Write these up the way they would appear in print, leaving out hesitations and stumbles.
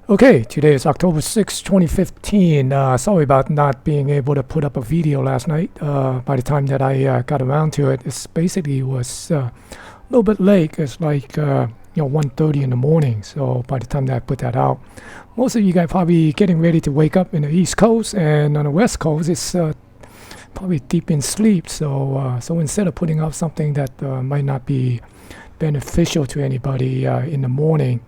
Okay, today is October 6, 2015. Sorry about not being able to put up a video last night. By the time that I got around to it, it basically was a little bit late. It's like 1:30 in the morning. So by the time that I put that out, most of you guys probably getting ready to wake up in the East Coast, and on the West Coast, it's probably deep in sleep. So instead of putting up something that might not be beneficial to anybody in the morning,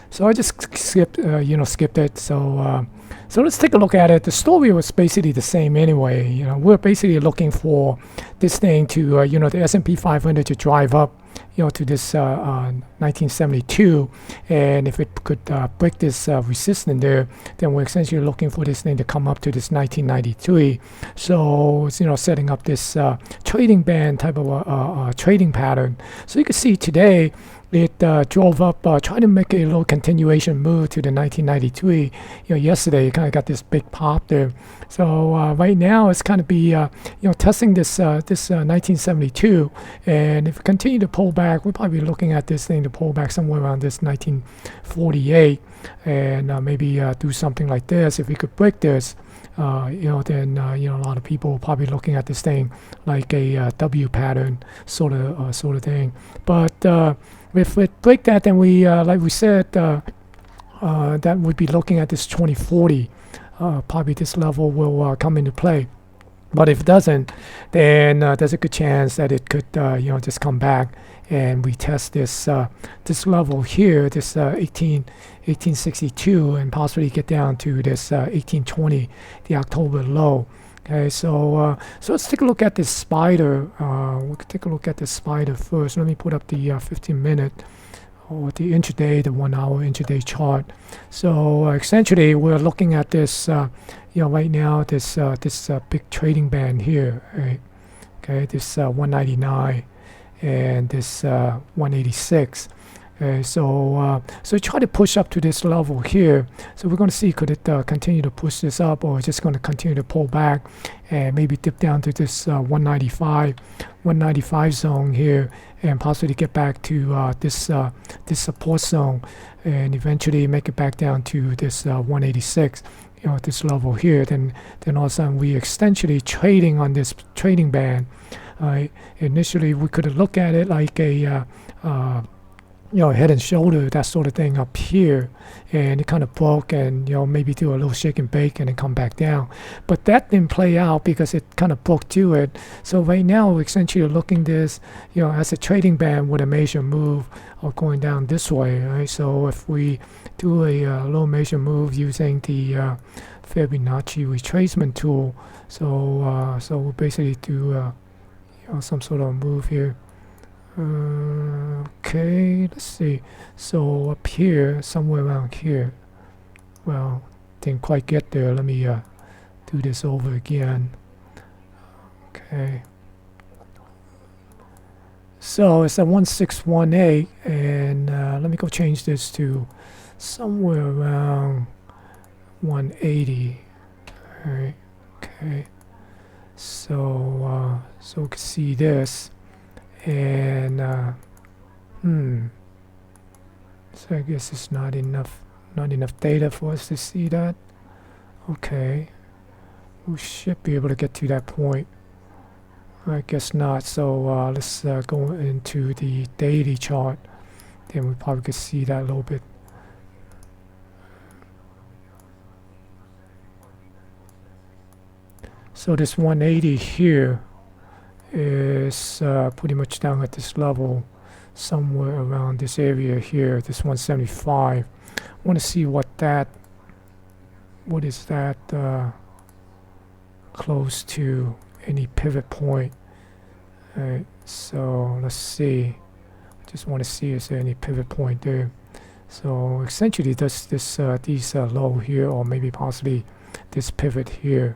so I just skipped it. So let's take a look at it. The story was basically the same anyway. We're basically looking for this thing to, the S&P 500 to drive up, to this 1972, and if it could break this resistance there, then we're essentially looking for this thing to come up to this 1993. So it's setting up this trading band type of trading pattern. So you can see today it drove up, trying to make a little continuation move to the 1993. Yesterday it kind of got this big pop there. So right now it's kind of be testing this 1972, and if we continue to pull back, we're probably looking at this thing to pull back somewhere around this 1948, and maybe do something like this. If we could break this, then a lot of people are probably looking at this thing like a W pattern sort of thing. But if we break that, then we, like we said, that would be looking at this 2040. Probably this level will come into play. But if it doesn't, then there's a good chance that it could, just come back and retest this this level here, this 1862, and possibly get down to this 1820, the October low. Okay, so let's take a look at this spider. We could take a look at this spider first. Let me put up the 15-minute or the intraday, the 1 hour intraday chart. So essentially, we're looking at this, right now, this big trading band here, right? Okay, this 199 and this 186. So try to push up to this level here. So we're going to see, could it continue to push this up, or just going to continue to pull back and maybe dip down to this 195 zone here, and possibly get back to this support zone, and eventually make it back down to this 186. At this level here, then all of a sudden we essentially trading on this trading band. Initially we could look at it like a head and shoulder, that sort of thing up here, and it kind of broke, and maybe do a little shake and bake and then come back down. But that didn't play out because it kind of broke to it. So right now we're essentially looking this as a trading band with a major move going down this way, right? So if we do a low major move using the Fibonacci retracement tool, so we'll basically do some sort of move here. Okay, let's see. So up here, somewhere around here. Well, didn't quite get there. Let me do this over again. Okay. So it's at 1618, and let me go change this to somewhere around 180. All right. Okay. So we can see this. And so I guess it's not enough data for us to see that. Okay, we should be able to get to that point. I guess not. So let's go into the daily chart. Then we probably could see that a little bit. So this 180 here is pretty much down at this level, somewhere around this area here, this 175. I want to see what is that close to any pivot point. Alright, so let's see. I just want to see, is there any pivot point there? So essentially these low here, or maybe possibly this pivot here,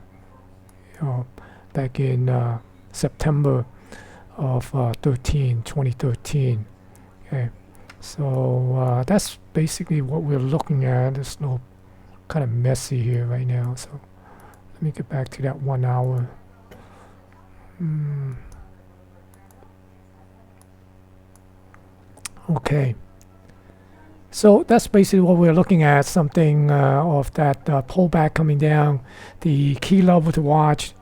back in September of 2013. Okay, so that's basically what we're looking at. It's a little kind of messy here right now. So let me get back to that 1 hour. Okay. So that's basically what we're looking at, something of that pullback coming down. The key level to watch,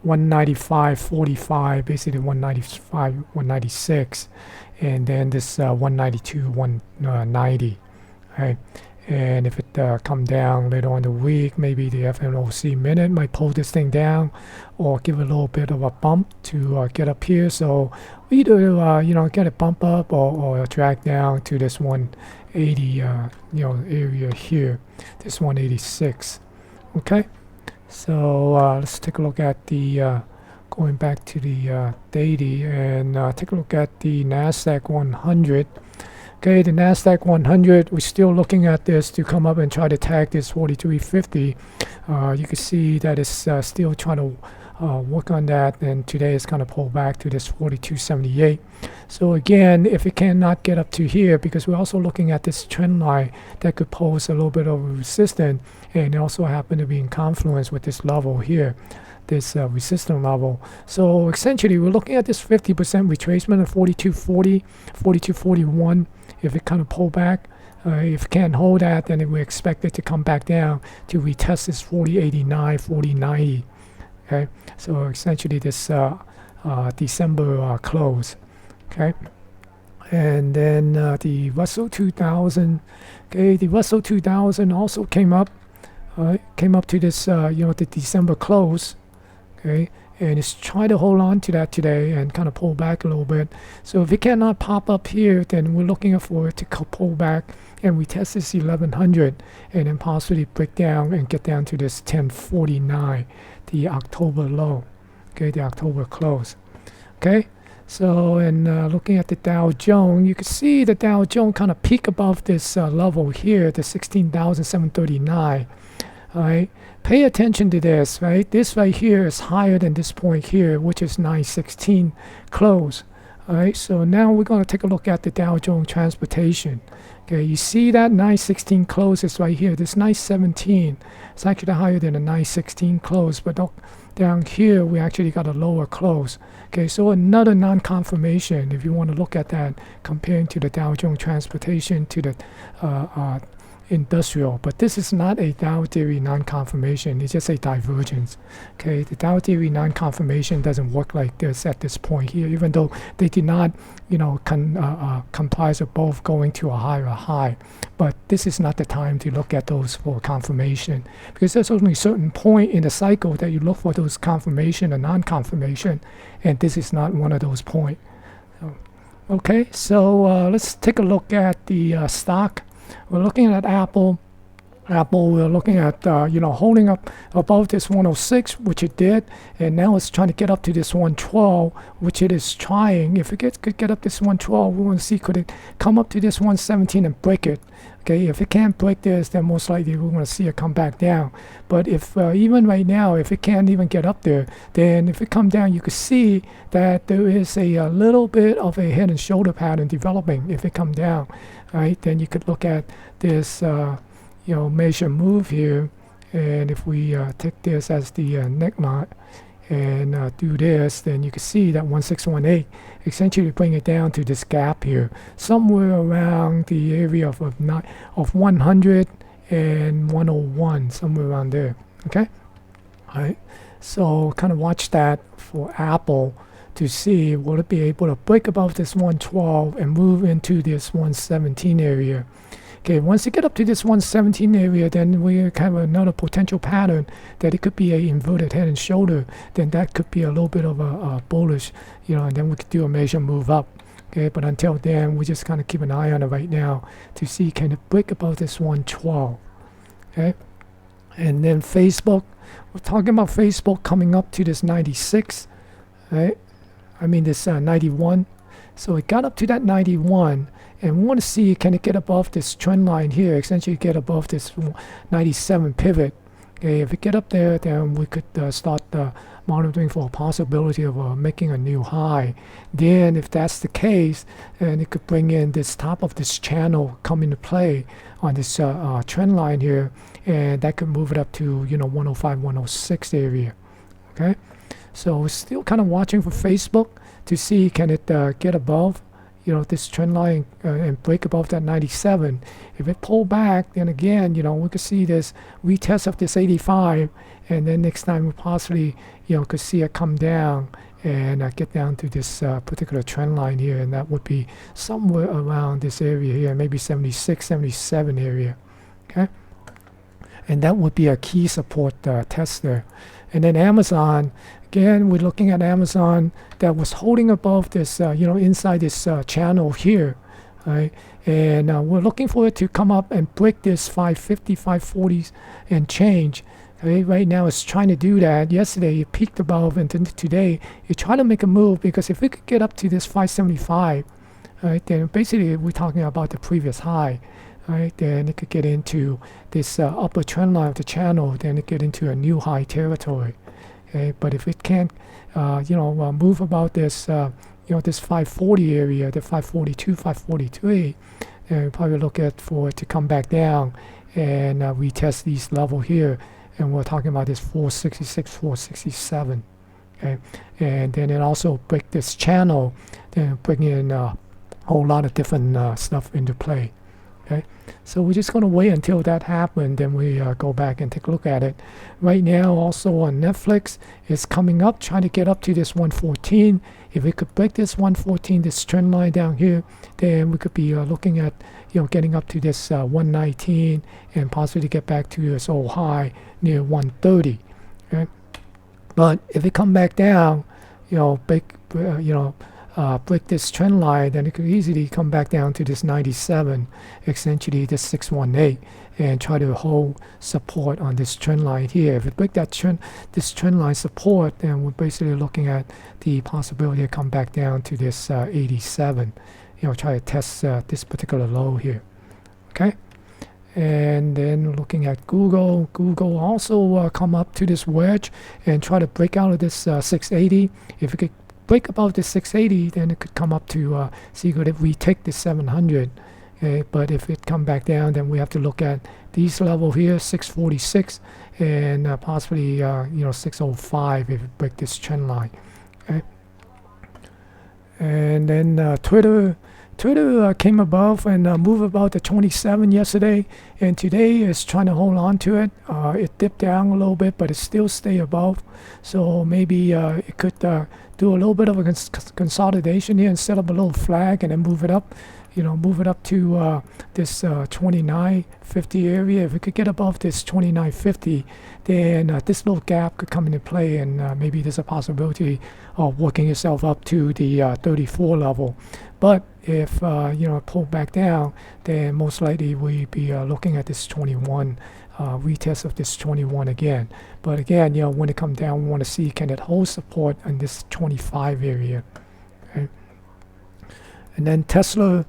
195.45, basically 195, 196, and then this 192, 190, right? And if it come down later on in the week, maybe the FOMC minute might pull this thing down, or give a little bit of a bump to get up here. So either get a bump up or drag down to this 180 area here, this 186. Okay, so let's take a look at the going back to the daily and take a look at the NASDAQ 100. Okay, the NASDAQ 100, we're still looking at this to come up and try to tag this 4350. You can see that it's still trying to work on that, and today it's kind of pulled back to this 4278. So again, if it cannot get up to here, because we're also looking at this trend line that could pose a little bit of resistance, and also happen to be in confluence with this level here, this resistance level. So essentially we're looking at this 50% retracement of 4240, 4241. If it kind of pull back, if it can't hold that, then we expect it to come back down to retest this 4089, 4090. Okay, so essentially this December close. Okay, and then the Russell 2000. Okay, the Russell 2000 also came up to this the December close. Okay, and it's trying to hold on to that today and kind of pull back a little bit. So if it cannot pop up here, then we're looking for it to pull back and we test this 1100 and then possibly break down and get down to this 1049, the October low. Okay, the October close. Okay, so and looking at the Dow Jones, you can see the Dow Jones kind of peak above this level here, the 16,739. All right, pay attention to this, right? This right here is higher than this point here, which is 916 close. All right, so now we're going to take a look at the Dow Jones Transportation. Okay, you see that 916 close is right here. This 917 is actually higher than the 916 close, but down here we actually got a lower close. Okay, so another non-confirmation if you want to look at that, comparing to the Dow Jones Transportation to the industrial, but this is not a Dow theory non-confirmation, it's just a divergence. Okay, the Dow theory non-confirmation doesn't work like this at this point here, even though they did not comprise of both going to a higher high, but this is not the time to look at those for confirmation, because there's only a certain point in the cycle that you look for those confirmation and non-confirmation, and this is not one of those points. Okay, so let's take a look at the stock. We're looking at Apple. We're looking at holding up above this 106, which it did, and now it's trying to get up to this 112, which it is trying. If it could get up this 112, we want to see could it come up to this 117 and break it. Okay, if it can't break this, then most likely we're going to see it come back down. But if even right now, if it can't even get up there, then if it come down, you could see that there is a little bit of a head and shoulder pattern developing. If it come down, right, then you could look at this major move here, and if we take this as the neckline and do this, then you can see that 1618 essentially bring it down to this gap here, somewhere around the area of 100 and 101, somewhere around there. Okay, all right, so kind of watch that for Apple to see will it be able to break above this 112 and move into this 117 area. Okay, once you get up to this 117 area, then we have another potential pattern that it could be a inverted head and shoulder. Then that could be a little bit of a bullish, and then we could do a major move up. Okay, but until then, we just kind of keep an eye on it right now to see can it break above this 112. Okay, and then Facebook, we're talking about Facebook coming up to this 96. Right, I mean this 91. So it got up to that 91. And we want to see can it get above this trend line here, essentially get above this 97 pivot. Okay, if it get up there, then we could start monitoring for a possibility of making a new high. Then if that's the case, then it could bring in this top of this channel come into play on this trend line here, and that could move it up to 105, 106 area. Okay, so we're still kind of watching for Facebook to see can it get above this trend line and break above that 97. If it pull back, then again, we could see this retest of this 85, and then next time we possibly, could see it come down and get down to this particular trend line here, and that would be somewhere around this area here, maybe 76, 77 area, okay? And that would be a key support test there. And then Amazon, again, we're looking at Amazon that was holding above this, inside this channel here, right? And we're looking for it to come up and break this 550, 540s and change. Okay? Right now it's trying to do that. Yesterday it peaked above, and then today it tried to make a move, because if we could get up to this 575, right, then basically we're talking about the previous high. Right, then it could get into this upper trend line of the channel, then it get into a new high territory. Okay, but if it can't, move about this, this 540 area, the 542, 543, then we probably look at for it to come back down and retest these level here, and we're talking about this 466, 467. Okay, and then it also break this channel, then bring in a whole lot of different stuff into play. Okay, so we're just going to wait until that happens, then we go back and take a look at it. Right now, also on Netflix, it's coming up, trying to get up to this 114. If it could break this 114, this trend line down here, then we could be looking at, getting up to this 119 and possibly get back to this old high near 130. Okay, but if it come back down, break this trend line, then it could easily come back down to this 97, essentially this 618, and try to hold support on this trend line here. If it break this trend line support, then we're basically looking at the possibility to come back down to this 87. Try to test this particular low here. Okay. And then looking at Google also come up to this wedge and try to break out of this 680. If it could break above the 680, then it could come up to see good if we take the 700. Okay, but if it come back down, then we have to look at these level here, 646, and possibly 605 if it break this trend line. Okay, and then Twitter came above and moved about the 27 yesterday, and today is trying to hold on to it. It dipped down a little bit, but it still stay above, so maybe it could do a little bit of a consolidation here and set up a little flag and then move it up, move it up to this 2950 area. If it could get above this 2950, then this little gap could come into play, and maybe there's a possibility of working itself up to the 34 level. But if pull back down, then most likely we'd be looking at this 21 retest of this 21 again. But again, when it comes down, we want to see can it hold support in this 25 area. Okay. And then Tesla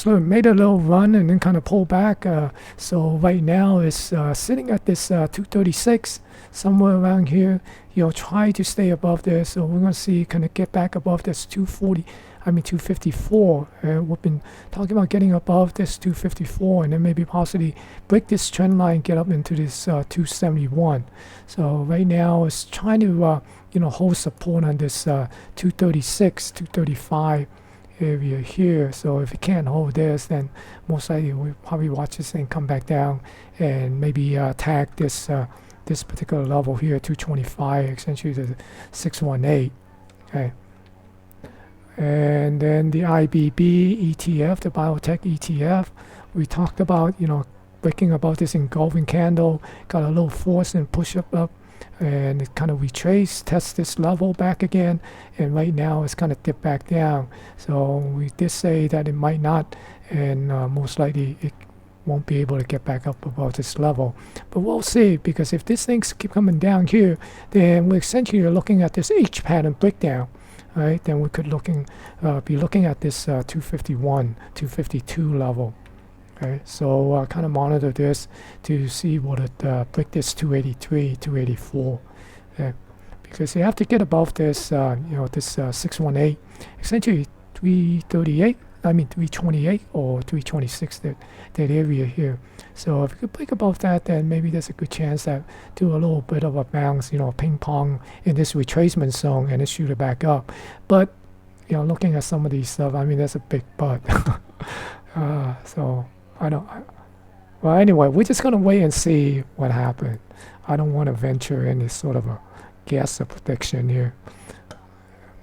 made a little run and then kind of pulled back. So right now it's sitting at this 236, somewhere around here. Try to stay above there. So we're going to see can it get back above this 254. We've been talking about getting above this 254, and then maybe possibly break this trend line, get up into this 271. So right now it's trying to hold support on this 236, 235 area here. So if it can't hold this, then most likely we'll probably watch this thing come back down and maybe tag this this particular level here, 225, essentially the 618. Okay. And then the IBB ETF, the biotech ETF, we talked about, breaking about this engulfing candle, got a little force and push up, and it kind of retraced, test this level back again, and right now it's kind of dipped back down. So we did say that it might not, and most likely it won't be able to get back up above this level. But we'll see, because if these things keep coming down here, then we're essentially looking at this H pattern breakdown. Right, then we could be looking at this 251, 252 level. Okay, so kind of monitor this to see what it break this 283, 284. Okay, because you have to get above this, this 618, essentially 338. 328 or 326, that area here. So if you could break above that, then maybe there's a good chance that do a little bit of a bounce, ping pong in this retracement zone and then shoot it back up. But looking at some of these stuff, I mean, that's a big but. So I don't. Well, anyway, we're just gonna wait and see what happens. I don't want to venture any sort of a guess or prediction here.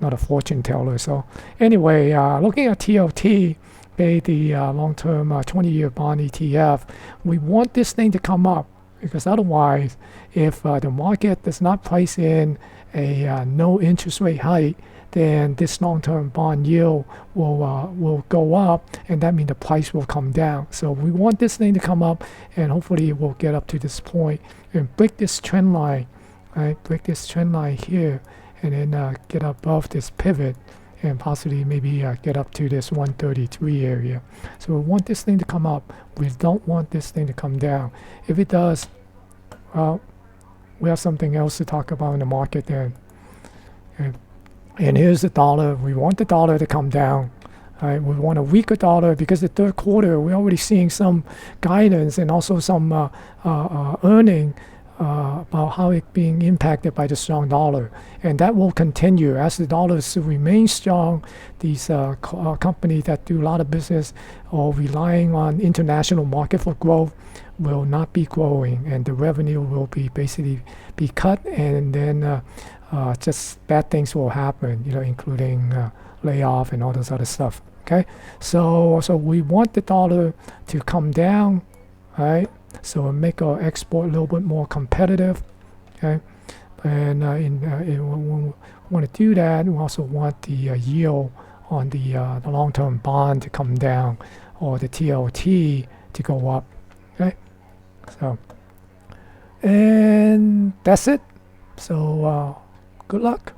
Not a fortune teller. So anyway, looking at TOT, the long-term 20-year bond ETF, we want this thing to come up, because otherwise, if the market does not price in a no interest rate hike, then this long-term bond yield will go up, and that means the price will come down. So we want this thing to come up, and hopefully it will get up to this point and break this trend line, right? Break this trend line here, and then get above this pivot, and possibly maybe get up to this 133 area. So we want this thing to come up. We don't want this thing to come down. If it does, well, we have something else to talk about in the market then. And here's the dollar. We want the dollar to come down. Right? We want a weaker dollar, because the third quarter we're already seeing some guidance and also some earning about how it's being impacted by the strong dollar, and that will continue as the dollar remains strong. These companies that do a lot of business or relying on international market for growth will not be growing, and the revenue will be basically be cut, and then just bad things will happen, including layoff and all this other stuff. Okay, so we want the dollar to come down, right? So we'll make our export a little bit more competitive. Okay, and when we want to do that, we also want the yield on the long-term bond to come down, or the TLT to go up. Okay, so and that's it. So good luck.